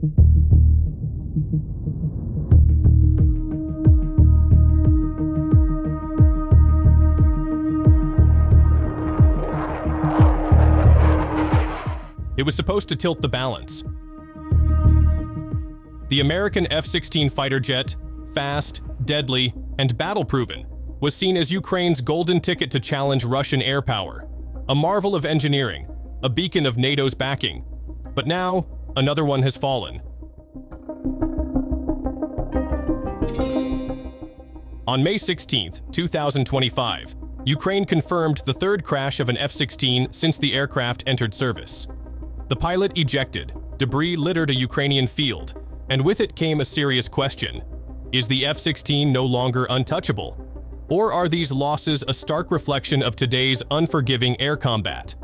It was supposed to tilt the balance. The American F-16 fighter jet, fast, deadly, and battle-proven, was seen as Ukraine's golden ticket to challenge Russian air power, a marvel of engineering, a beacon of NATO's backing. But now, another one has fallen. On May 16, 2025, Ukraine confirmed the third crash of an F-16 since the aircraft entered service. The pilot ejected, debris littered a Ukrainian field, and with it came a serious question. Is the F-16 no longer untouchable? Or are these losses a stark reflection of today's unforgiving air combat?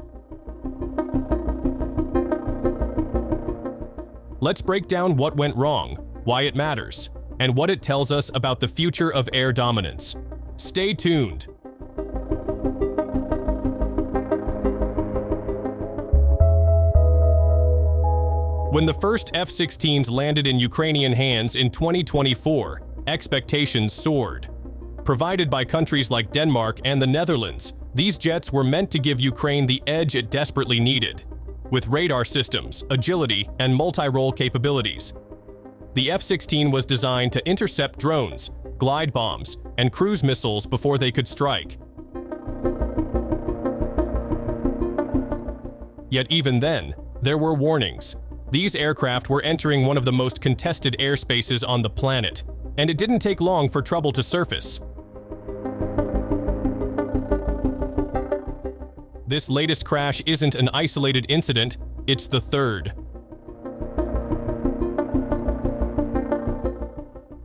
Let's break down what went wrong, why it matters, and what it tells us about the future of air dominance. Stay tuned. When the first F-16s landed in Ukrainian hands in 2024, expectations soared. Provided by countries like Denmark and the Netherlands, these jets were meant to give Ukraine the edge it desperately needed, with radar systems, agility, and multi-role capabilities. The F-16 was designed to intercept drones, glide bombs, and cruise missiles before they could strike. Yet even then, there were warnings. These aircraft were entering one of the most contested airspaces on the planet, and it didn't take long for trouble to surface. This latest crash isn't an isolated incident, it's the third.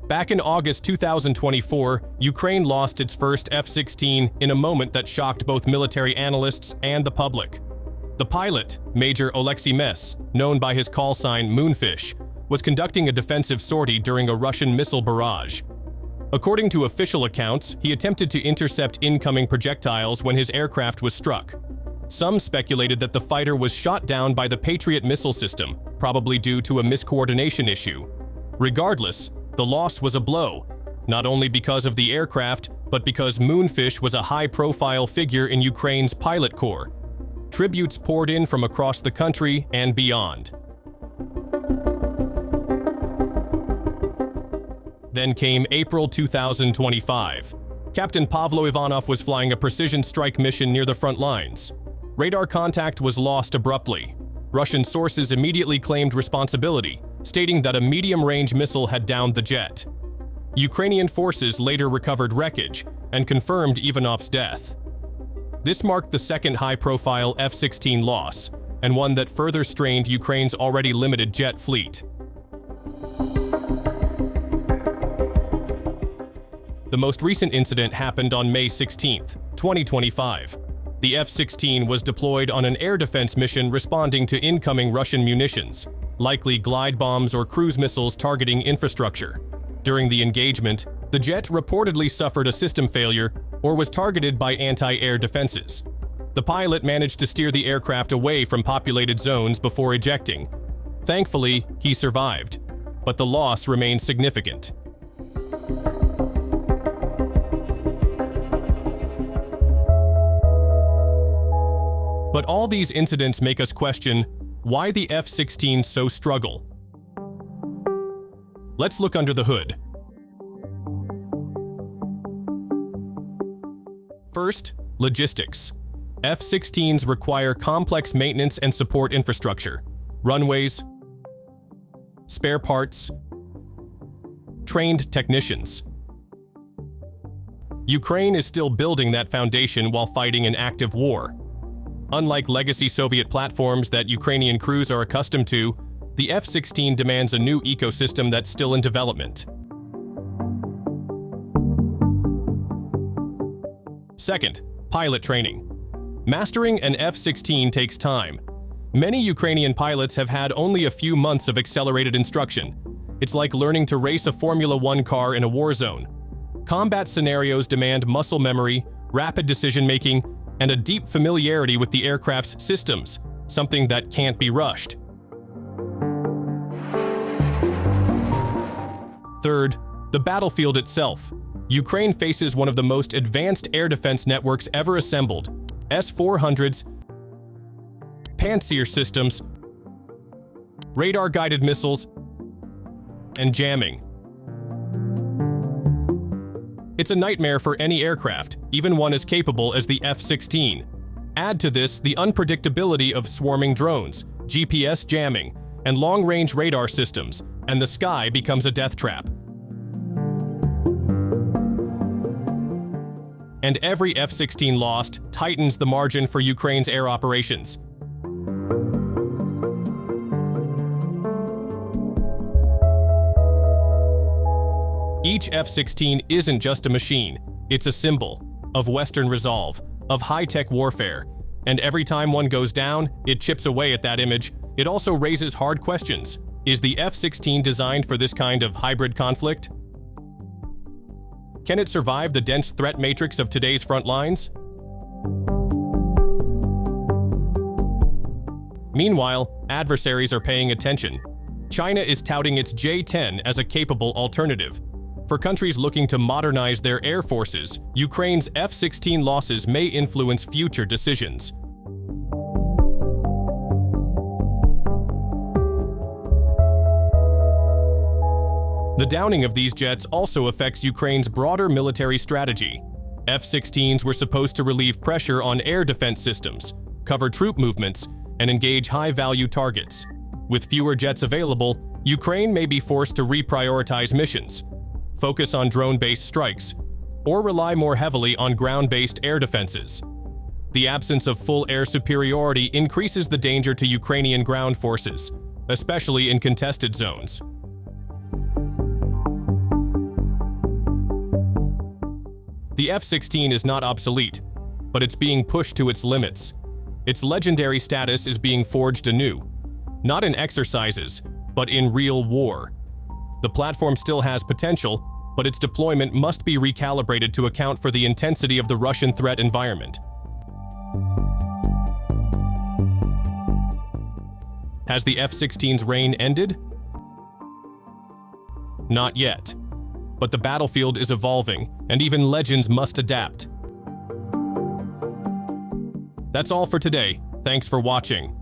Back in August 2024, Ukraine lost its first F-16 in a moment that shocked both military analysts and the public. The pilot, Major Oleksiy Mess, known by his call sign Moonfish, was conducting a defensive sortie during a Russian missile barrage. According to official accounts, he attempted to intercept incoming projectiles when his aircraft was struck. Some speculated that the fighter was shot down by the Patriot missile system, probably due to a miscoordination issue. Regardless, the loss was a blow, not only because of the aircraft, but because Moonfish was a high-profile figure in Ukraine's pilot corps. Tributes poured in from across the country and beyond. Then came April 2025. Captain Pavlo Ivanov was flying a precision strike mission near the front lines. Radar contact was lost abruptly. Russian sources immediately claimed responsibility, stating that a medium-range missile had downed the jet. Ukrainian forces later recovered wreckage and confirmed Ivanov's death. This marked the second high-profile F-16 loss, and one that further strained Ukraine's already limited jet fleet. The most recent incident happened on May 16, 2025. The F-16 was deployed on an air defense mission responding to incoming Russian munitions, likely glide bombs or cruise missiles targeting infrastructure. During the engagement, the jet reportedly suffered a system failure or was targeted by anti-air defenses. The pilot managed to steer the aircraft away from populated zones before ejecting. Thankfully, he survived, but the loss remains significant. But all these incidents make us question why the F-16 so struggle. Let's look under the hood. First, logistics. F-16s require complex maintenance and support infrastructure, runways, spare parts, trained technicians. Ukraine is still building that foundation while fighting an active war. Unlike legacy Soviet platforms that Ukrainian crews are accustomed to, the F-16 demands a new ecosystem that's still in development. Second, pilot training. Mastering an F-16 takes time. Many Ukrainian pilots have had only a few months of accelerated instruction. It's like learning to race a Formula One car in a war zone. Combat scenarios demand muscle memory, rapid decision-making, and a deep familiarity with the aircraft's systems, something that can't be rushed. Third, the battlefield itself. Ukraine faces one of the most advanced air defense networks ever assembled: S-400s, Pantsir systems, radar-guided missiles, and jamming. It's a nightmare for any aircraft, even one as capable as the F-16. Add to this the unpredictability of swarming drones, GPS jamming, and long-range radar systems, and the sky becomes a death trap. And every F-16 lost tightens the margin for Ukraine's air operations. Each F-16 isn't just a machine, it's a symbol of Western resolve, of high-tech warfare. And every time one goes down, it chips away at that image. It also raises hard questions. Is the F-16 designed for this kind of hybrid conflict? Can it survive the dense threat matrix of today's front lines? Meanwhile, adversaries are paying attention. China is touting its J-10 as a capable alternative. For countries looking to modernize their air forces, Ukraine's F-16 losses may influence future decisions. The downing of these jets also affects Ukraine's broader military strategy. F-16s were supposed to relieve pressure on air defense systems, cover troop movements, and engage high-value targets. With fewer jets available, Ukraine may be forced to reprioritize missions, focus on drone-based strikes, or rely more heavily on ground-based air defenses. The absence of full air superiority increases the danger to Ukrainian ground forces, especially in contested zones. The F-16 is not obsolete, but it's being pushed to its limits. Its legendary status is being forged anew, not in exercises, but in real war. The platform still has potential, but its deployment must be recalibrated to account for the intensity of the Russian threat environment. Has the F-16's reign ended? Not yet. But the battlefield is evolving, and even legends must adapt. That's all for today. Thanks for watching.